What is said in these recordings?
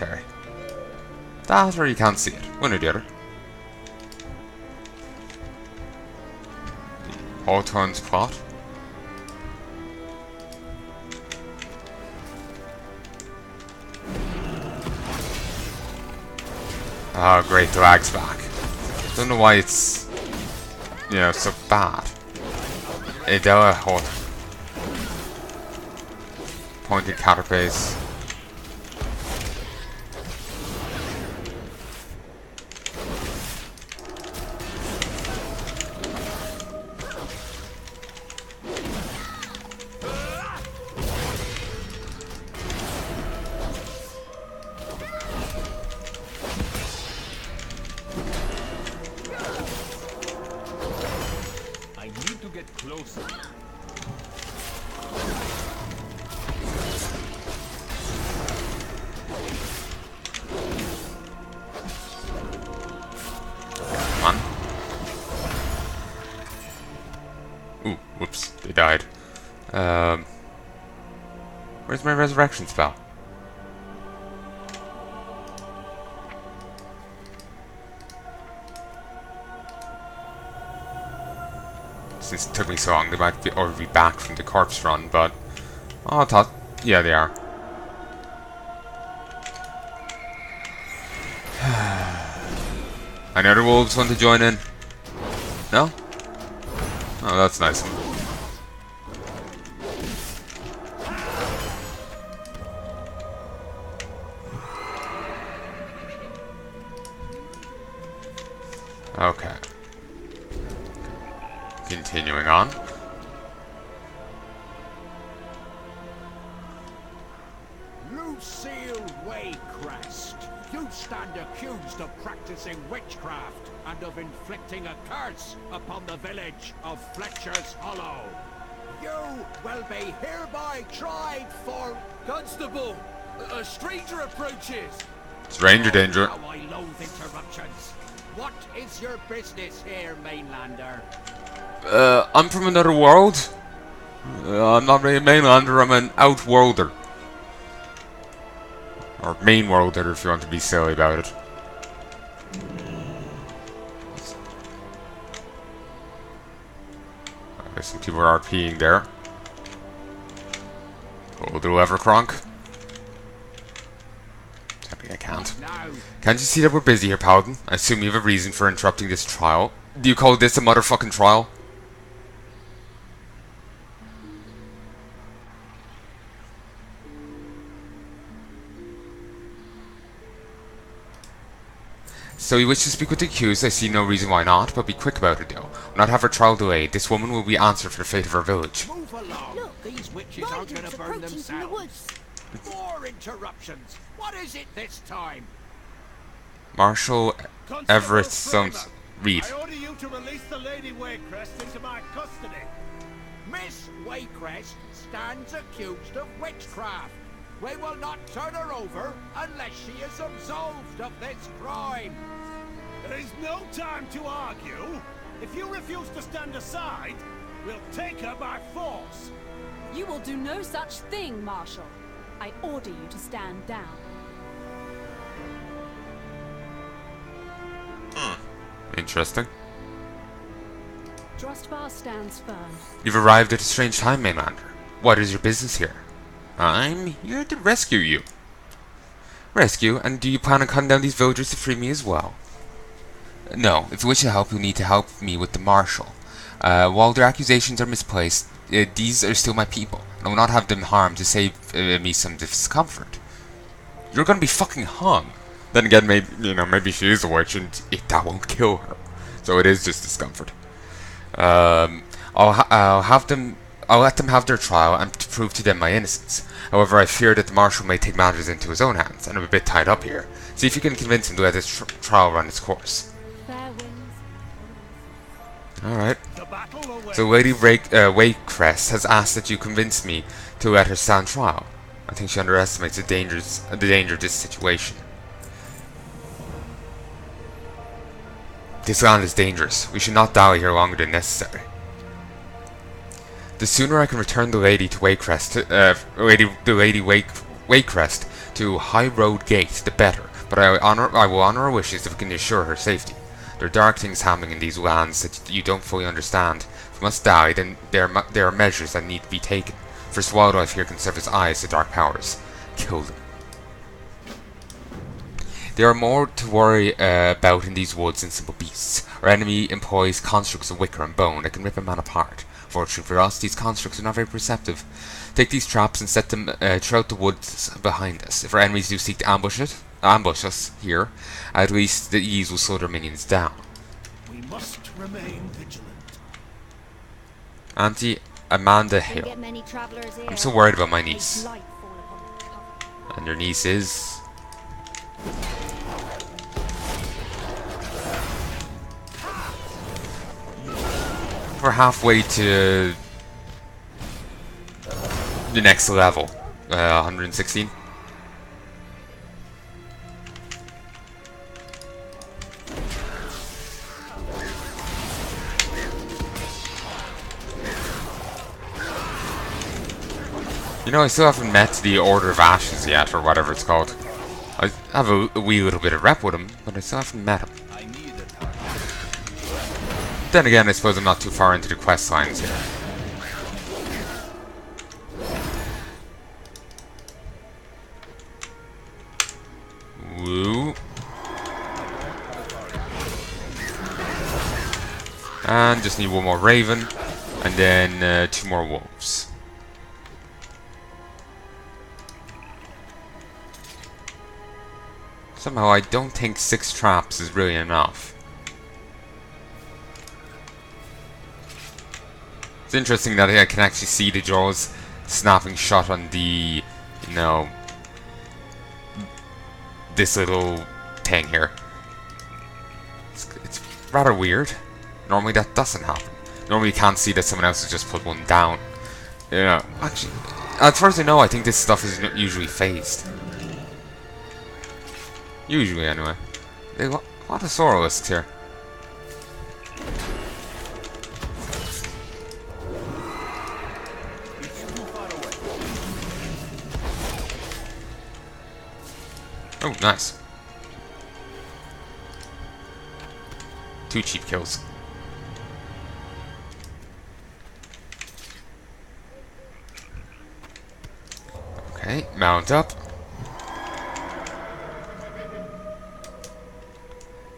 cemetery. That or you can't see it. One or the other. Hawthorne's plot. Oh great, the lag's back. Don't know why it's, you know, so bad. Adela Hawthorne. Pointed catapace. I need to get closer. Come on. Ooh, whoops, they died. Where's my resurrection spell? Since it took me so long, they might be already be back from the corpse run, but... Oh, I thought... Yeah, they are. Any other wolves want to join in? No? Oh, that's nice. Okay. Continuing on. Lucille Waycrest, you stand accused of practicing witchcraft and of inflicting a curse upon the village of Fletcher's Hollow. You will be hereby tried for... Constable! A stranger approaches! Stranger danger. How I loathe interruptions. What is your business here, mainlander? I'm from another world. I'm not really a mainlander, I'm an outworlder. Or main worlder if you want to be silly about it. There's some people RPing there. Oh, the lever cronk. Sadly I can't. Can't you see that we're busy here, Paladin? I assume you have a reason for interrupting this trial. Do you call this a motherfucking trial? So you wish to speak with the accused? I see no reason why not, but be quick about it though. We'll not have her trial delayed. This woman will be answered for the fate of her village. Move along. Look, These witches aren't going riders to burn approaching from the themselves. woods. More interruptions. What is it this time? Marshal Constable Everett Freeman, Sons Reed. I order you to release the Lady Waycrest into my custody. Miss Waycrest stands accused of witchcraft. We will not turn her over unless she is absolved of this crime. There is no time to argue. If you refuse to stand aside, we'll take her by force. You will do no such thing, Marshal. I order you to stand down. Interesting. Drustvar stands firm. You've arrived at a strange time, mainlander. What is your business here? I'm here to rescue you. Rescue? And do you plan on cutting down these villagers to free me as well? No, if you wish to help, you'll need to help me with the Marshal. While their accusations are misplaced, these are still my people. I will not have them harmed to save me some discomfort. You're gonna be fucking hung. Then again, maybe, you know, maybe she is a witch and that won't kill her. So it is just discomfort. I'll let them have their trial and to prove to them my innocence. However, I fear that the Marshal may take matters into his own hands, and I'm a bit tied up here. See if you can convince him to let this trial run its course. Fair winds. Alright. The battle awaits. So Lady Waycrest has asked that you convince me to let her stand trial. I think she underestimates the danger of this situation. This land is dangerous. We should not dally here longer than necessary. The sooner I can return the Lady to Waycrest, Waycrest to High Road Gate, the better, but I will honor her wishes if we can assure her safety. There are dark things happening in these lands that you don't fully understand. If we must die, then there are measures that need to be taken. First wildlife here can serve as eyes to dark powers. Kill them. There are more to worry about in these woods than simple beasts. Our enemy employs constructs of wicker and bone that can rip a man apart. Fortunately for us, these constructs are not very perceptive. Take these traps and set them throughout the woods behind us. If our enemies do seek to ambush us here, at least these will slow their minions down. We must remain vigilant. Auntie Amanda Didn't Hill. get many travelers here. I'm so worried about my niece. Light fall upon the cover. And your niece is... We're halfway to the next level. 116. You know, I still haven't met the Order of Ashes yet, or whatever it's called. I have a wee little bit of rep with him, but I still haven't met him. Then again, I suppose I'm not too far into the quest lines here. Woo. And just need one more Raven, and then 2 more Wolves. Somehow I don't think 6 traps is really enough. It's interesting that I can actually see the jaws snapping shut on the, you know, this little thing here. It's rather weird. Normally that doesn't happen. Normally you can't see that someone else has just put one down. Yeah, actually, as far as I know, I think this stuff is usually phased. Usually, anyway. They got a lot of Soralisks here. Oh, nice. 2 cheap kills. Okay, mount up.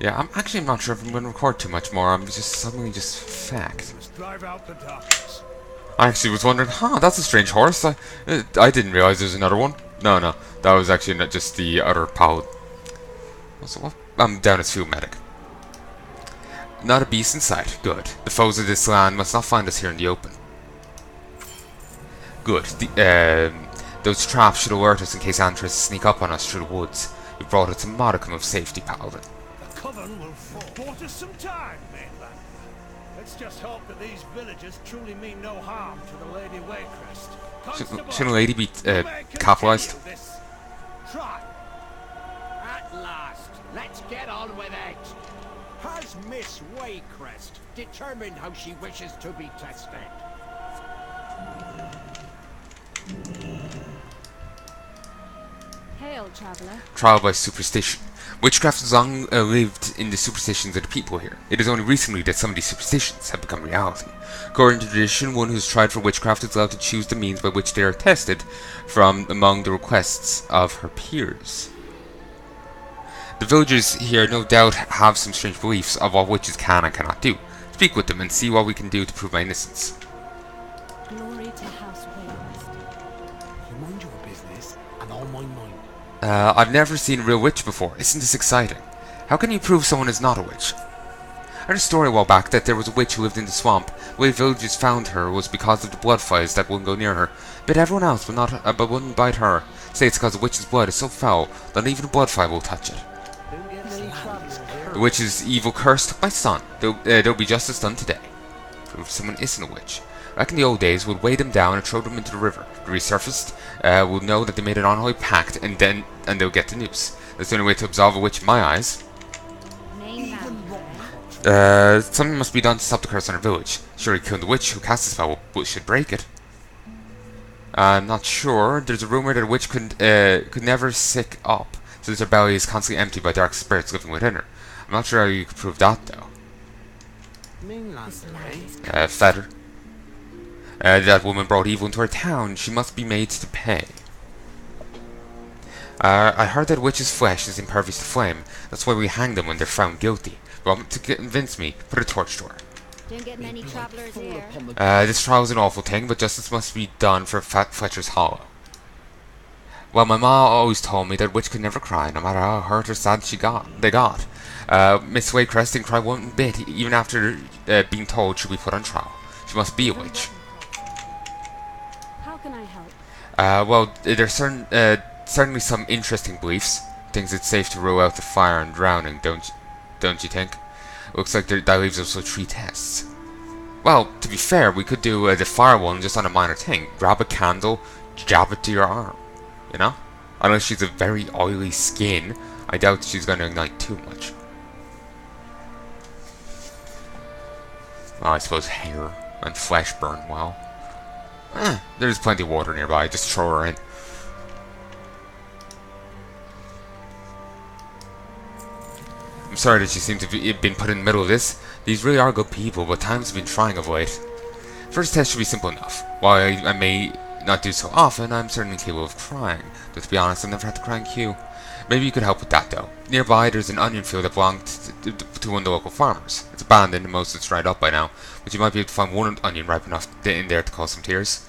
Yeah, I'm actually not sure if I'm going to record too much more. I'm just suddenly just fact. Let's drive out the darkness. I actually was wondering, that's a strange horse. I didn't realize there's another one. No, that was actually not just the other pal. So what? I'm down as field medic. Not a beast in sight. Good. The foes of this land must not find us here in the open. Good. Those traps should alert us in case Ann tries to sneak up on us through the woods. You brought us a modicum of safety, Paladin. The coven will fall. Bought us some time, mainland. Let's just hope that these villagers truly mean no harm to the Lady Waycrest. Shouldn't a lady be You may capitalized? continue this. Try. At last, let's get on with it. Has Miss Waycrest determined how she wishes to be tested? Hail, traveller. Trial by superstition. Witchcraft has long lived in the superstitions of the people here. It is only recently that some of these superstitions have become reality. According to tradition, one who is tried for witchcraft is allowed to choose the means by which they are tested from among the requests of her peers. The villagers here no doubt have some strange beliefs of what witches can and cannot do. Speak with them and see what we can do to prove my innocence. Glory to House Waycrest. You mind your business, and I'll mind mine. I've never seen a real witch before. Isn't this exciting? How can you prove someone is not a witch? I heard a story a while back that there was a witch who lived in the swamp. The way villagers found her was because of the blood flies that wouldn't go near her. But everyone else would not, but wouldn't bite her. Say it's because the witch's blood is so foul that even a blood fly will touch it. The witch's evil curse took my son. There'll be justice done today. Prove someone isn't a witch. Back in the old days, we'd weigh them down and throw them into the river. The resurfaced will know that they made an unholy pact, and they'll get the noose. That's the only way to absolve a witch in my eyes. Name that. Something must be done to stop the curse on our village. Surely killing the witch who cast the spell should break it. I'm not sure. There's a rumor that a witch could never sick up, since her belly is constantly empty by dark spirits living within her. I'm not sure how you could prove that, though. Mainlander, eh? Feather. That woman brought evil into our town. She must be made to pay. I heard that witch's flesh is impervious to flame. That's why we hang them when they're found guilty. Well, to convince me, put a torch to her. Don't get many travelers here. This trial is an awful thing, but justice must be done for Fletcher's Hollow. Well, my ma always told me that witch could never cry, no matter how hurt or sad they got. Miss Waycrest didn't cry one bit, even after being told she'd be put on trial. She must be a witch. How can I help? Well, there's certainly some interesting beliefs. Things it's safe to rule out the fire and drowning, don't you think? Looks like that leaves us with 3 tests. Well, to be fair, we could do the fire one just on a minor thing. Grab a candle, jab it to your arm. You know? Unless she's a very oily skin, I doubt she's going to ignite too much. Well, I suppose hair and flesh burn well. There's plenty of water nearby, just throw her in. I'm sorry that you seem to have been put in the middle of this. These really are good people, but times have been trying of late. First test should be simple enough. While I may not do so often, I'm certainly capable of crying. But to be honest, I've never had to cry in queue. Maybe you could help with that, though. Nearby, there's an onion field that belonged to one of the local farmers. It's abandoned and most of it's dried up by now, but you might be able to find one onion ripe enough in there to cause some tears.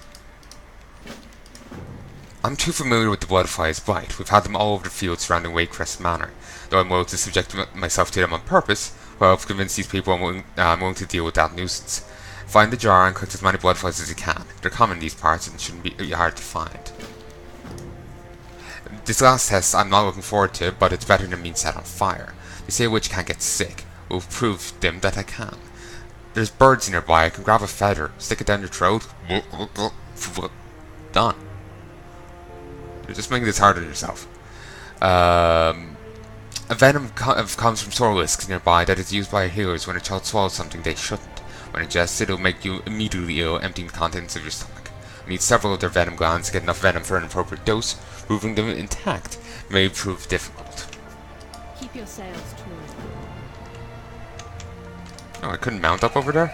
I'm too familiar with the bloodfly's bite. We've had them all over the field surrounding Waycrest Manor. Though I'm willing to subject myself to them on purpose, well, I've convinced these people I'm willing to deal with that nuisance. Find the jar and collect as many bloodflies as you can. They're common in these parts and shouldn't be hard to find. This last test I'm not looking forward to, but it's better than being set on fire. They say a witch can't get sick. We'll prove to them that I can. There's birds nearby. I can grab a feather, stick it down your throat. Done. You're just making this hard on yourself. A venom comes from sorlisks nearby that is used by healers when a child swallows something they shouldn't. When ingested, it'll make you immediately ill, emptying the contents of your stomach. You need several of their venom glands to get enough venom for an appropriate dose. Proving them intact may prove difficult. Keep your sails true. Oh, I couldn't mount up over there?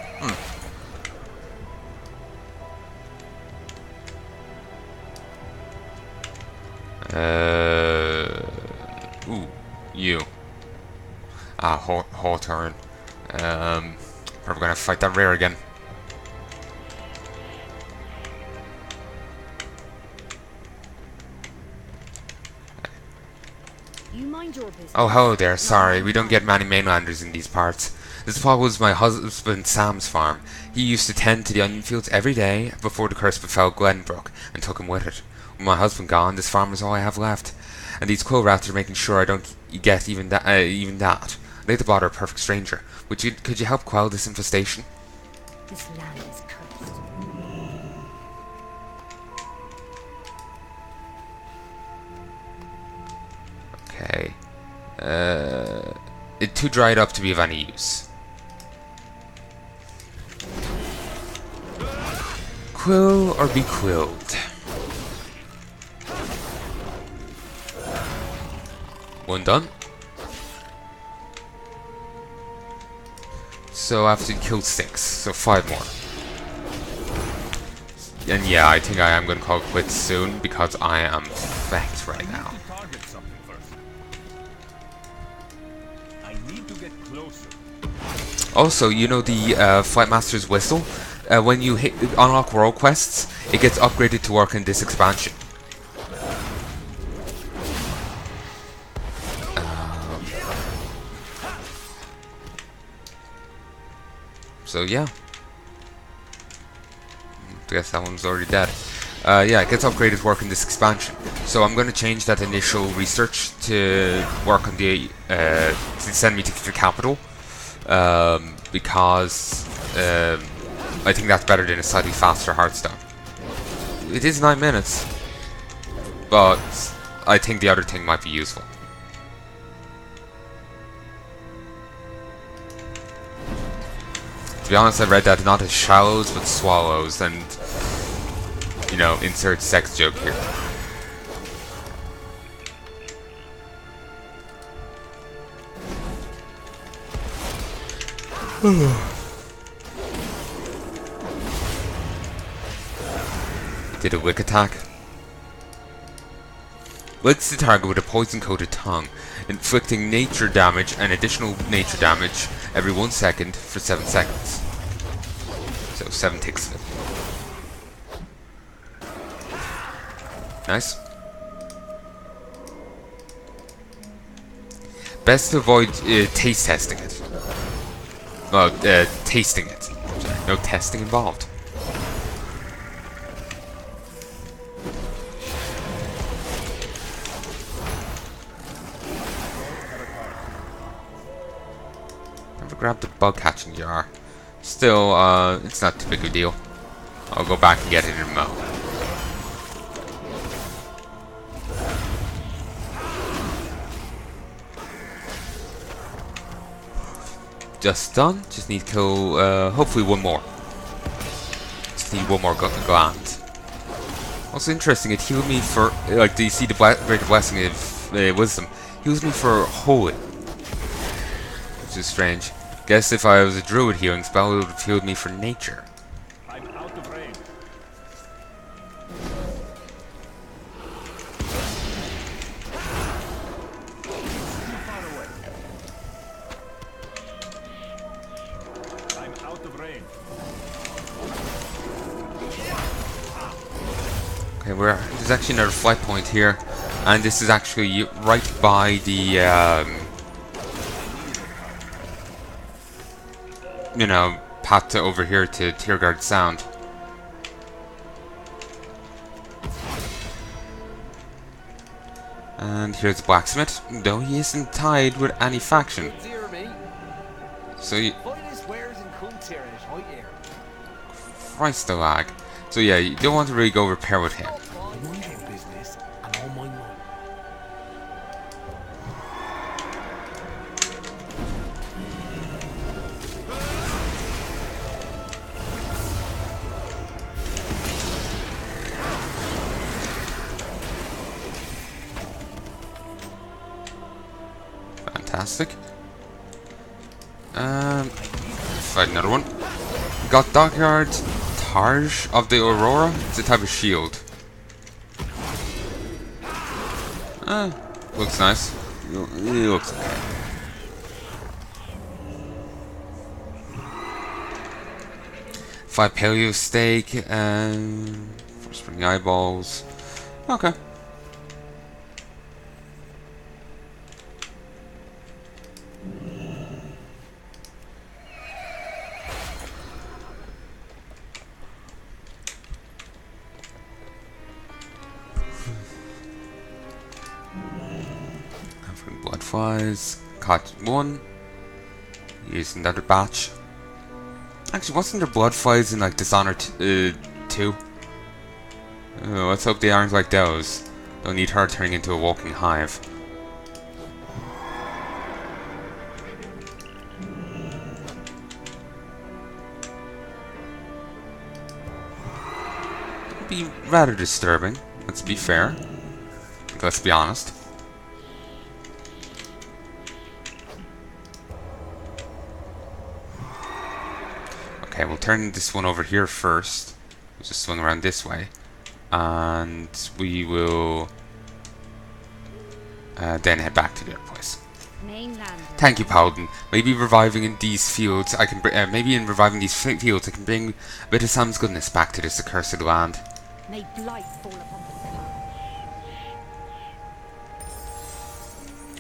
Ooh, you. Hawthorne. Probably gonna fight that rare again. You mind your business. Oh, hello there. Sorry, we don't get many mainlanders in these parts. This spot was my husband Sam's farm. He used to tend to the onion fields every day before the curse befell Glenbrook and took him with it. With my husband gone, this farm is all I have left. And these quill rats are making sure I don't get even that. I'd like to bother a perfect stranger. Could you help quell this infestation? This land is cursed. Okay. It's too dried up to be of any use. Quill or be quilled? One done. So I have to kill 6, so 5 more. And yeah, I think I am going to call it quits soon because I am fecked right now. Also, you know the Flight Master's Whistle? When you unlock world quests, it gets upgraded to work in this expansion. So yeah. I guess that one's already dead. Yeah, it gets upgraded to work in this expansion. So I'm going to change that initial research to work on the to send me to the capital. Because I think that's better than a slightly faster Hearthstone. It is 9 minutes, but I think the other thing might be useful. To be honest, I read that not as shallows but swallows, and you know, insert sex joke here. Did a wick attack. Licks the target with a poison-coated tongue, inflicting nature damage and additional nature damage every 1 second for 7 seconds. So 7 ticks of it. Nice. Best to avoid taste testing it. Well, tasting it. Sorry, no testing involved. Never grabbed the bug catching jar. Still, it's not too big a deal. I'll go back and get it in a mo. Just done. Just need to kill, hopefully one more. Just need one more gland. Also interesting, it healed me for, like, do you see the greater blessing of wisdom? Heals me for holy. Which is strange. Guess if I was a druid healing spell, it would have healed me for nature. I'm out of range. I'm out of range. Okay, there's actually another flight point here, and this is actually right by the you know, path to over here to Tierguard Sound. And here's the blacksmith, though he isn't tied with any faction. So you... Christ the lag. So yeah, you don't want to really go repair with him. Fantastic. Fight another one. Got Dockyard Targe of the Aurora. It's a type of shield. Looks nice. It looks okay. Five paleo steak and 4 spring eyeballs. Okay. Blood flies. Caught one. Use another batch. Actually, wasn't there blood flies in like Dishonored 2? Let's hope they aren't like those. Don't need her turning into a walking hive. It'd be rather disturbing. Let's be fair. Let's be honest. Okay, we'll turn this one over here first. We'll just swing around this way. And we will then head back to the other place. Mainland. Thank you, Paladin. Maybe reviving in these fields, I can maybe in reviving these fields, I can bring a bit of Sam's goodness back to this accursed land. May blight fall upon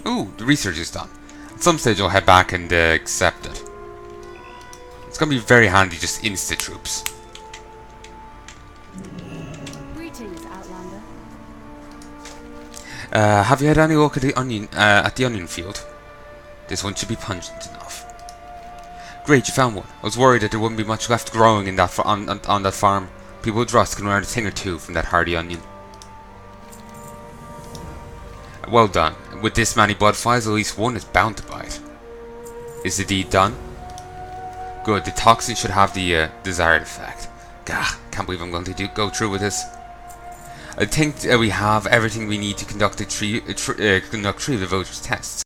the Ooh, the research is done. At some stage, I'll head back and accept it. It's gonna be very handy, just insta troops. Greetings, Outlander. Have you had any look at the onion field? This one should be pungent enough. Great, you found one. I was worried that there wouldn't be much left growing in that on that farm. People with rust can learn a thing or two from that hardy onion. Well done. With this many blood flies, at least one is bound to bite. Is the deed done? Good, the toxin should have the desired effect. Gah, can't believe I'm going to go through with this. I think we have everything we need to conduct conduct 3 of the voters' tests.